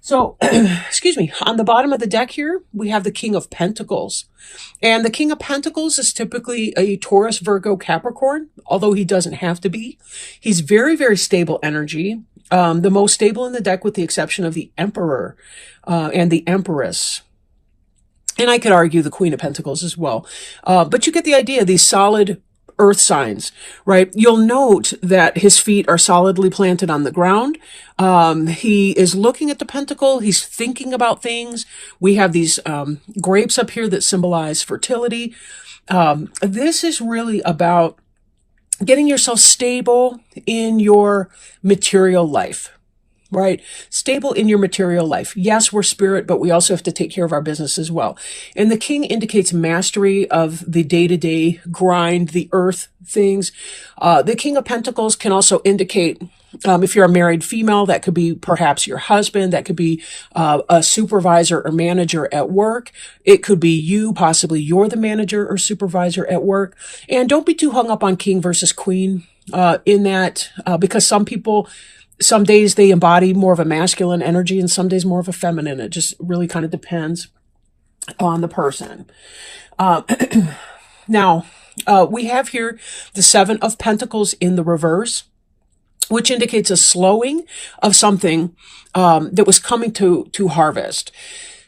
So, excuse me, on the bottom of the deck here, we have the King of Pentacles. And the King of Pentacles is typically a Taurus, Virgo, Capricorn, although he doesn't have to be. He's very, very stable energy. The most stable in the deck with the exception of the Emperor and the Empress. And I could argue the Queen of Pentacles as well. But you get the idea, these solid earth signs, right? You'll note that his feet are solidly planted on the ground. He is looking at the pentacle. He's thinking about things. We have these grapes up here that symbolize fertility. This is really about getting yourself stable in your material life. Right? Stable in your material life. Yes, we're spirit, but we also have to take care of our business as well. And the king indicates mastery of the day-to-day grind, the earth things. The King of Pentacles can also indicate, if you're a married female, that could be perhaps your husband. That could be a supervisor or manager at work. It could be you, possibly you're the manager or supervisor at work. And don't be too hung up on king versus queen in that, because some days they embody more of a masculine energy and some days more of a feminine. It just really kind of depends on the person. Now, we have here the Seven of Pentacles in the reverse, which indicates a slowing of something that was coming to harvest.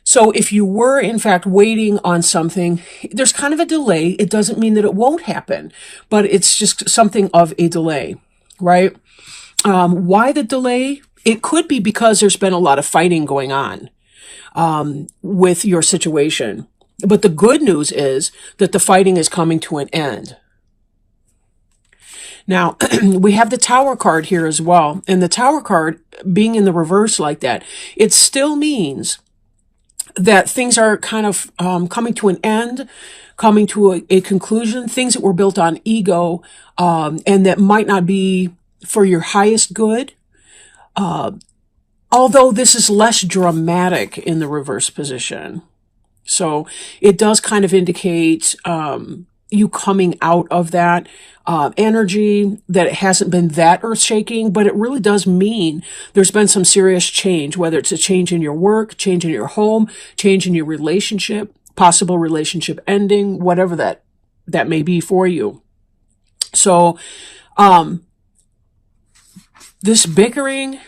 So if you were, in fact, waiting on something, there's kind of a delay. It doesn't mean that it won't happen, but it's just something of a delay, right? Why the delay? It could be because there's been a lot of fighting going on with your situation. But the good news is that the fighting is coming to an end. Now, we have the Tower card here as well. And the Tower card being in the reverse like that, it still means that things are kind of coming to an end, coming to a conclusion, things that were built on ego and that might not be for your highest good, although this is less dramatic in the reverse position. So it does kind of indicate you coming out of that energy, that it hasn't been that earth-shaking, but it really does mean there's been some serious change, whether it's a change in your work, change in your home, change in your relationship, possible relationship ending, whatever that may be for you. So, this bickering,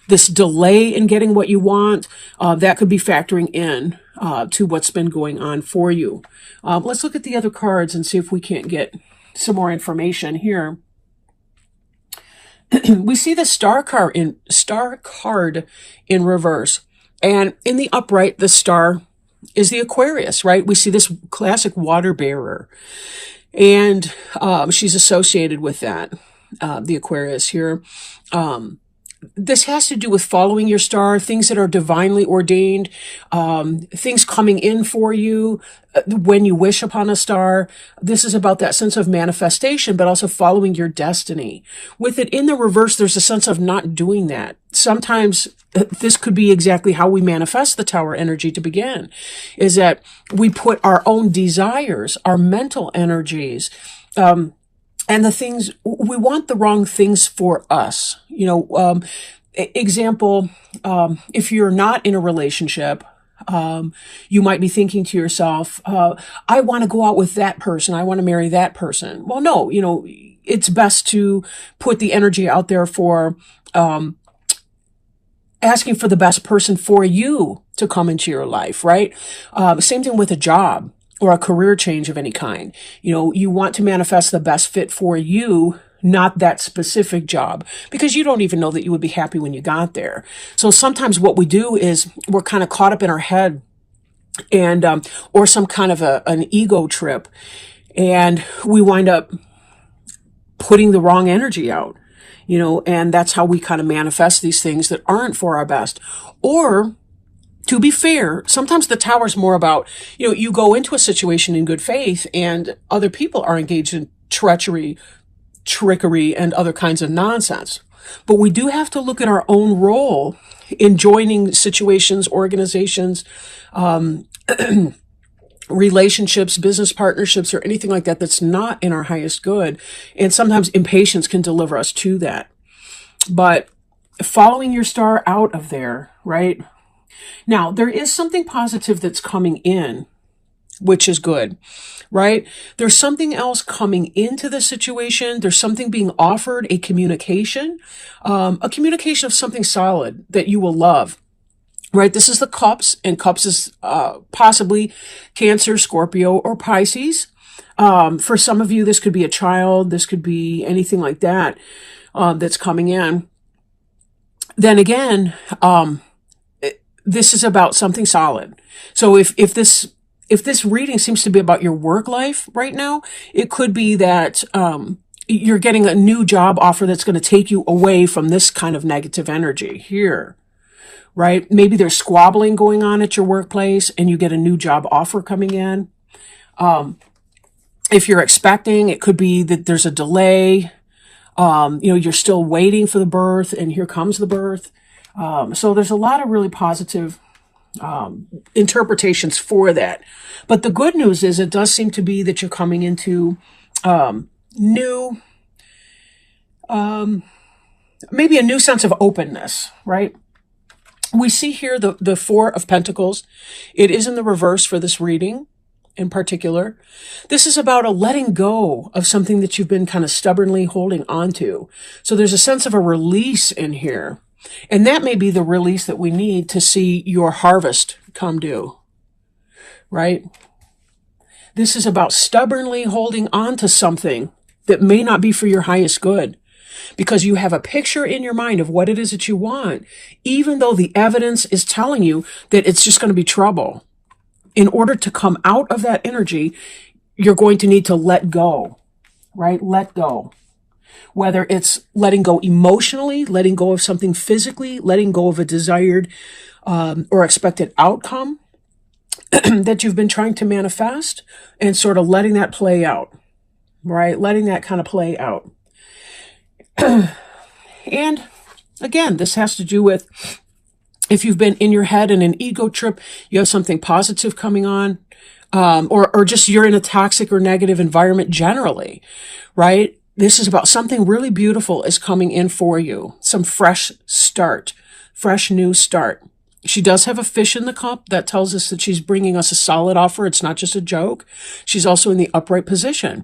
this delay in getting what you want, that could be factoring in to what's been going on for you. Let's look at the other cards and see if we can't get some more information here. We see the star card in reverse. And in the upright, the star is the Aquarius, right? We see this classic water bearer. And she's associated with that. The Aquarius here. This has to do with following your star, things that are divinely ordained, things coming in for you when you wish upon a star. This is about that sense of manifestation, but also following your destiny. With it in the reverse, there's a sense of not doing that. Sometimes this could be exactly how we manifest the Tower energy to begin, is that we put our own desires, our mental energies, and the things, we want the wrong things for us. You know, example, if you're not in a relationship, you might be thinking to yourself, I want to go out with that person. I want to marry that person. Well, no, you know, it's best to put the energy out there for asking for the best person for you to come into your life, right? Same thing with a job or a career change of any kind. You know, you want to manifest the best fit for you, not that specific job, because you don't even know that you would be happy when you got there. So sometimes what we do is we're kind of caught up in our head and, or some kind of an ego trip, and we wind up putting the wrong energy out, you know, and that's how we kind of manifest these things that aren't for our best. Or, to be fair, sometimes the Tower is more about, you know, you go into a situation in good faith and other people are engaged in treachery, trickery, and other kinds of nonsense. But we do have to look at our own role in joining situations, organizations, relationships, business partnerships, or anything like that that's not in our highest good. And sometimes impatience can deliver us to that. But following your star out of there, right? Now, there is something positive that's coming in, which is good, right? There's something else coming into the situation. There's something being offered, a communication of something solid that you will love, right? This is the cups, and cups is possibly Cancer, Scorpio, or Pisces. For some of you, this could be a child. This could be anything like that that's coming in. Then again, this is about something solid. So if this reading seems to be about your work life right now, it could be that you're getting a new job offer that's going to take you away from this kind of negative energy here, right? Maybe there's squabbling going on at your workplace and you get a new job offer coming in. If you're expecting, it could be that there's a delay. You're still waiting for the birth, and here comes the birth. So there's a lot of really positive interpretations for that. But the good news is it does seem to be that you're coming into new, maybe a new sense of openness, right? We see here the Four of Pentacles. It is in the reverse for this reading in particular. This is about a letting go of something that you've been kind of stubbornly holding on to. So there's a sense of a release in here. And that may be the release that we need to see your harvest come due, right? This is about stubbornly holding on to something that may not be for your highest good, because you have a picture in your mind of what it is that you want, even though the evidence is telling you that it's just going to be trouble. In order to come out of that energy, you're going to need to let go, right? Let go. Whether it's letting go emotionally, letting go of something physically, letting go of a desired or expected outcome that you've been trying to manifest, and sort of letting that play out, right? Letting that kind of play out. And again, this has to do with if you've been in your head in an ego trip, you have something positive coming on, or just you're in a toxic or negative environment generally, right? This is about something really beautiful is coming in for you. Some fresh start, fresh new start. She does have a fish in the cup. That tells us that she's bringing us a solid offer. It's not just a joke. She's also in the upright position.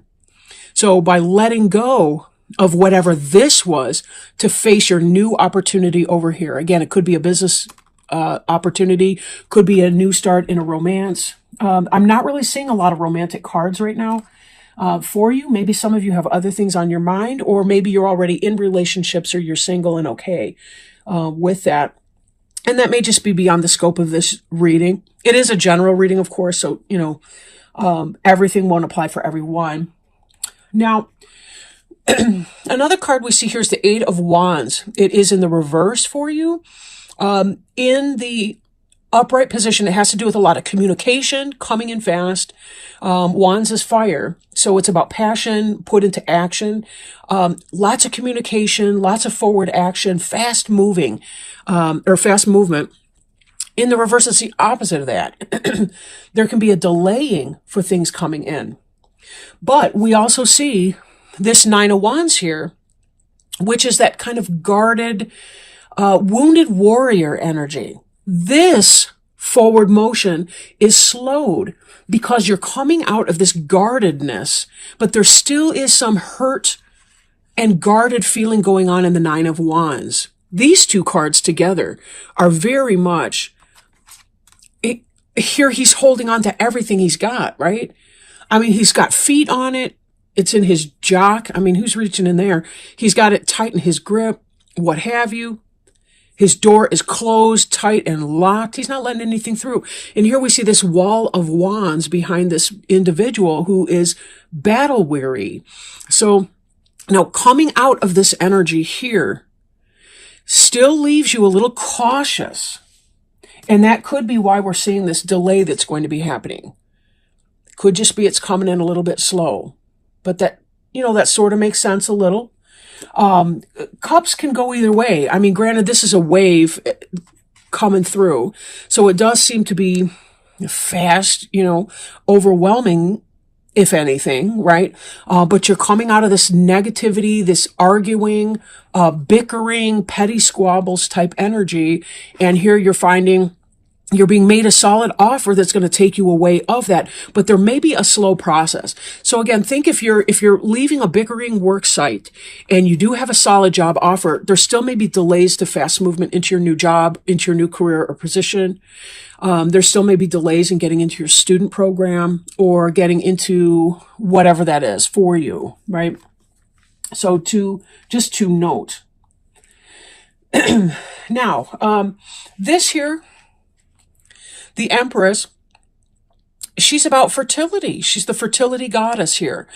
So by letting go of whatever this was to face your new opportunity over here. Again, it could be a business opportunity, could be a new start in a romance. I'm not really seeing a lot of romantic cards right now for you. Maybe some of you have other things on your mind, or maybe you're already in relationships or you're single and okay with that. And that may just be beyond the scope of this reading. It is a general reading, of course, so, everything won't apply for everyone. Now, another card we see here is the Eight of Wands. It is in the reverse for you. In the upright position, it has to do with a lot of communication, coming in fast. Wands is fire, so it's about passion put into action. Lots of communication, lots of forward action, fast moving, or fast movement. In the reverse, it's the opposite of that. There can be a delaying for things coming in. But we also see this Nine of Wands here, which is that kind of guarded, wounded warrior energy. This forward motion is slowed because you're coming out of this guardedness, but there still is some hurt and guarded feeling going on in the Nine of Wands. These two cards together are very much, here he's holding on to everything he's got, right? I mean, he's got feet on it. It's in his jock. I mean, who's reaching in there? He's got it tight in his grip, what have you. His door is closed, tight, and locked. He's not letting anything through. And here we see this wall of wands behind this individual who is battle weary. So now coming out of this energy here still leaves you a little cautious. And that could be why we're seeing this delay that's going to be happening. Could just be it's coming in a little bit slow. But that, that sort of makes sense a little. Cups can go either way. I mean, granted, this is a wave coming through. So it does seem to be fast, overwhelming if anything, right? But you're coming out of this negativity, this arguing, bickering, petty squabbles type energy. And here you're finding you're being made a solid offer that's going to take you away of that, but there may be a slow process. So again, think if you're leaving a bickering work site and you do have a solid job offer, there still may be delays to fast movement into your new job, into your new career or position. There still may be delays in getting into your student program or getting into whatever that is for you, right? So just to note. Now, this here, the Empress, she's about fertility. She's the fertility goddess here.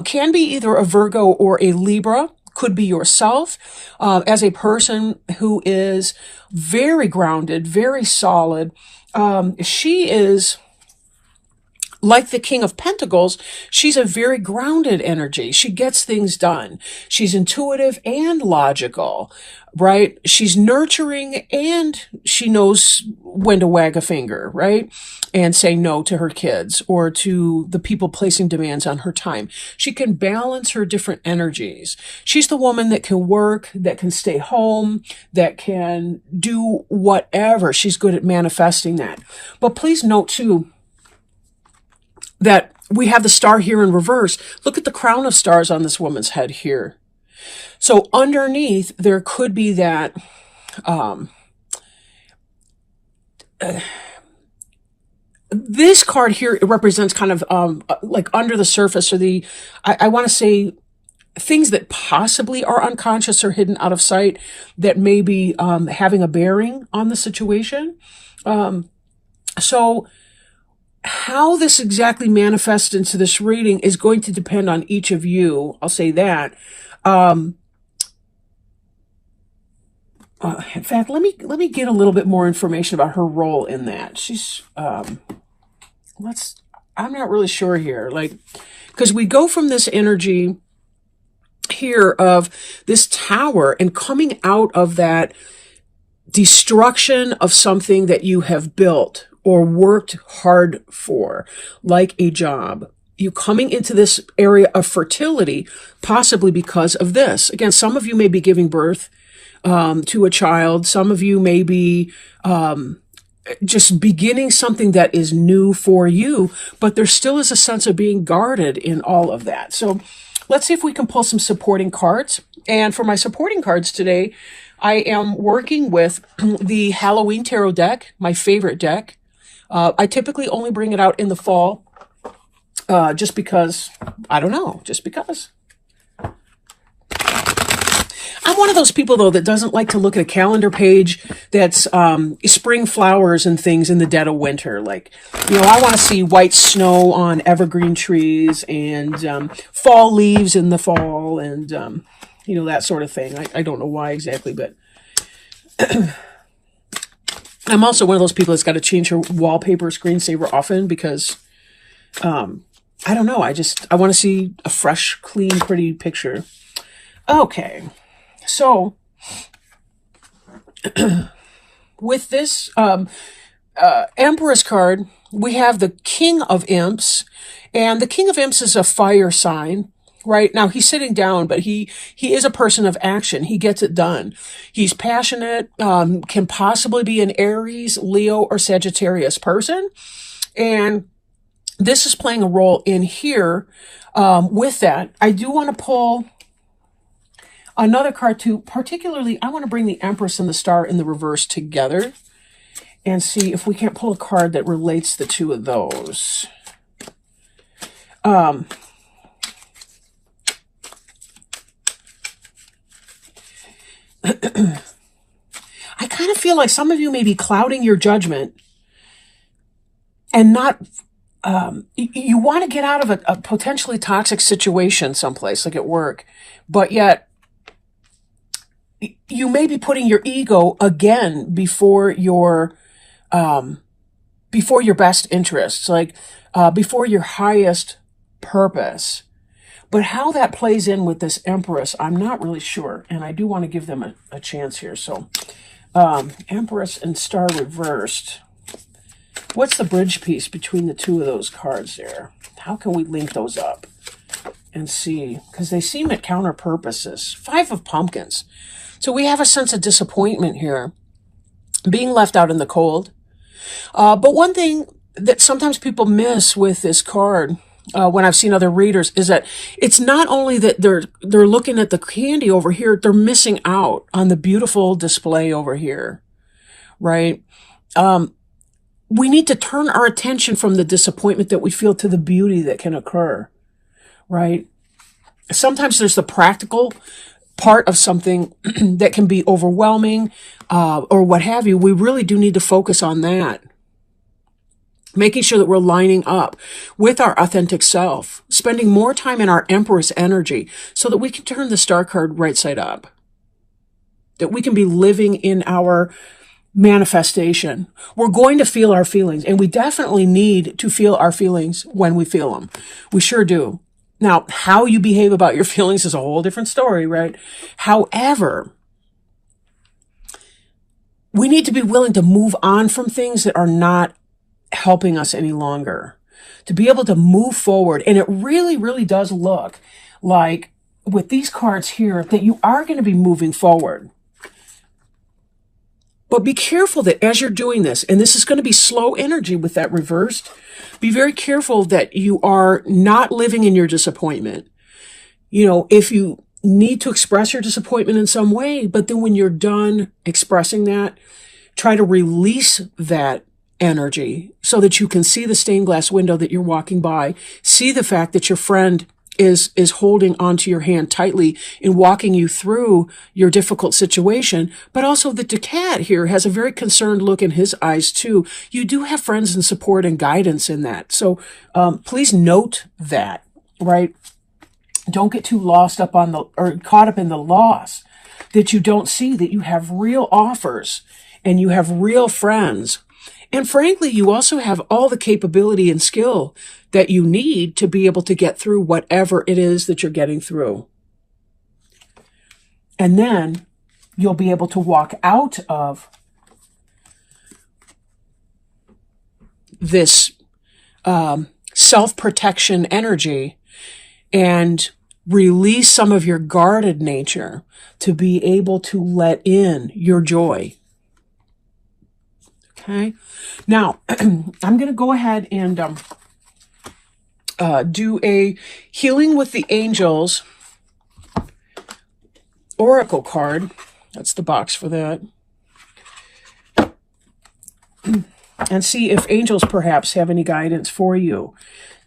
Can be either a Virgo or a Libra. Could be yourself as a person who is very grounded, very solid. She is like the King of Pentacles. She's a very grounded energy. She gets things done. She's intuitive and logical, right? She's nurturing and she knows when to wag a finger, right? And say no to her kids or to the people placing demands on her time. She can balance her different energies. She's the woman that can work, that can stay home, that can do whatever. She's good at manifesting that. But please note too, that we have the star here in reverse. Look at the crown of stars on this woman's head here. So underneath, there could be that, this card here, it represents kind of, like under the surface or I want to say things that possibly are unconscious or hidden out of sight that may be, having a bearing on the situation. So how this exactly manifests into this reading is going to depend on each of you. I'll say that. In fact, let me get a little bit more information about her role in that. She's, I'm not really sure here. Like, because we go from this energy here of this tower and coming out of that destruction of something that you have built or worked hard for, like a job. You coming into this area of fertility, possibly because of this. Again, some of you may be giving birth to a child. Some of you may be just beginning something that is new for you, but there still is a sense of being guarded in all of that. So let's see if we can pull some supporting cards. And for my supporting cards today, I am working with the Halloween Tarot deck, my favorite deck. I typically only bring it out in the fall, just because, I don't know, just because. I'm one of those people, though, that doesn't like to look at a calendar page that's spring flowers and things in the dead of winter. Like, I want to see white snow on evergreen trees and fall leaves in the fall and, that sort of thing. I don't know why exactly, but I'm also one of those people that's got to change her wallpaper screensaver often because, I don't know. I want to see a fresh, clean, pretty picture. Okay. So, with this Empress card, we have the King of Imps, and the King of Imps is a fire sign, right? Now, he's sitting down, but he is a person of action. He gets it done. He's passionate, can possibly be an Aries, Leo, or Sagittarius person, and this is playing a role in here with that. I do want to pull another card too. Particularly, I want to bring the Empress and the Star in the reverse together and see if we can't pull a card that relates the two of those. I kind of feel like some of you may be clouding your judgment and not, you want to get out of a potentially toxic situation someplace, like at work, but yet you may be putting your ego again before your best interests, like before your highest purpose. But how that plays in with this Empress, I'm not really sure, and I do want to give them a chance here. So, Empress and Star reversed. What's the bridge piece between the two of those cards there? How can we link those up and see? Because they seem at counter purposes. 5 of Pumpkins. So we have a sense of disappointment here, being left out in the cold. But one thing that sometimes people miss with this card, when I've seen other readers, is that it's not only that they're looking at the candy over here, they're missing out on the beautiful display over here, right? We need to turn our attention from the disappointment that we feel to the beauty that can occur, right? Sometimes there's the practical part of something that can be overwhelming, or what have you. We really do need to focus on that. Making sure that we're lining up with our authentic self, spending more time in our Empress energy so that we can turn the Star card right side up, that we can be living in our manifestation. We're going to feel our feelings, and we definitely need to feel our feelings when we feel them. We sure do. Now, how you behave about your feelings is a whole different story, right? However, we need to be willing to move on from things that are not helping us any longer, to be able to move forward. And it really, really does look like with these cards here that you are going to be moving forward. But be careful that as you're doing this, and this is going to be slow energy with that reversed, be very careful that you are not living in your disappointment. You know, if you need to express your disappointment in some way, but then when you're done expressing that, try to release that energy so that you can see the stained glass window that you're walking by, see the fact that your friend is holding onto your hand tightly and walking you through your difficult situation, but also that the cat here has a very concerned look in his eyes too. You do have friends and support and guidance in that. So please note that, right? Don't get too lost up on or caught up in the loss, that you don't see that you have real offers and you have real friends. And frankly, you also have all the capability and skill that you need to be able to get through whatever it is that you're getting through. And then you'll be able to walk out of this self-protection energy and release some of your guarded nature to be able to let in your joy. Okay. Now, I'm going to go ahead and do a Healing with the Angels Oracle card. That's the box for that. And see if angels perhaps have any guidance for you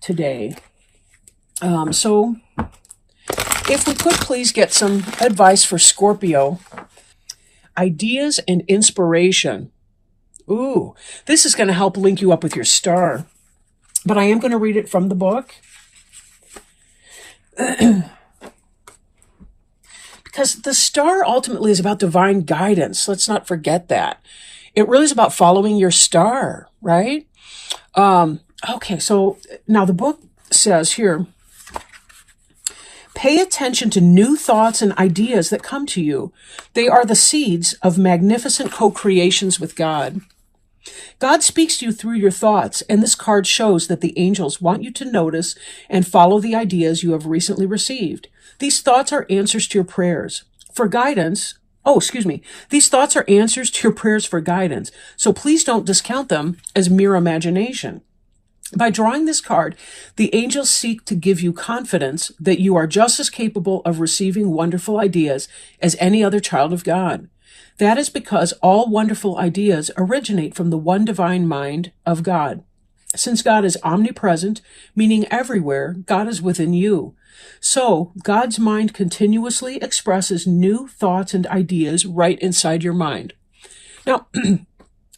today. So, if we could please get some advice for Scorpio. Ideas and inspiration. Ooh, this is going to help link you up with your star. But I am going to read it from the book. Because the star ultimately is about divine guidance. Let's not forget that. It really is about following your star, right? Okay, so now the book says here, pay attention to new thoughts and ideas that come to you. They are the seeds of magnificent co-creations with God. God speaks to you through your thoughts, and this card shows that the angels want you to notice and follow the ideas you have recently received. These thoughts are answers to your prayers for guidance. These thoughts are answers to your prayers for guidance, so please don't discount them as mere imagination. By drawing this card, the angels seek to give you confidence that you are just as capable of receiving wonderful ideas as any other child of God. That is because all wonderful ideas originate from the one divine mind of God. Since God is omnipresent, meaning everywhere, God is within you. So, God's mind continuously expresses new thoughts and ideas right inside your mind. Now,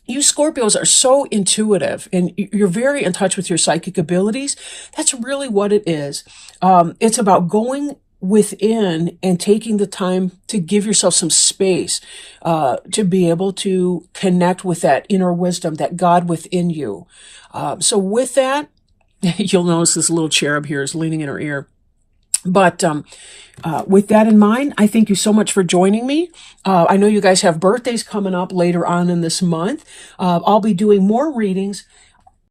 you Scorpios are so intuitive and you're very in touch with your psychic abilities. That's really what it is. It's about going within and taking the time to give yourself some space to be able to connect with that inner wisdom, that God within you. So with that, you'll notice this little cherub here is leaning in her ear. But with that in mind, I thank you so much for joining me. I know you guys have birthdays coming up later on in this month. I'll be doing more readings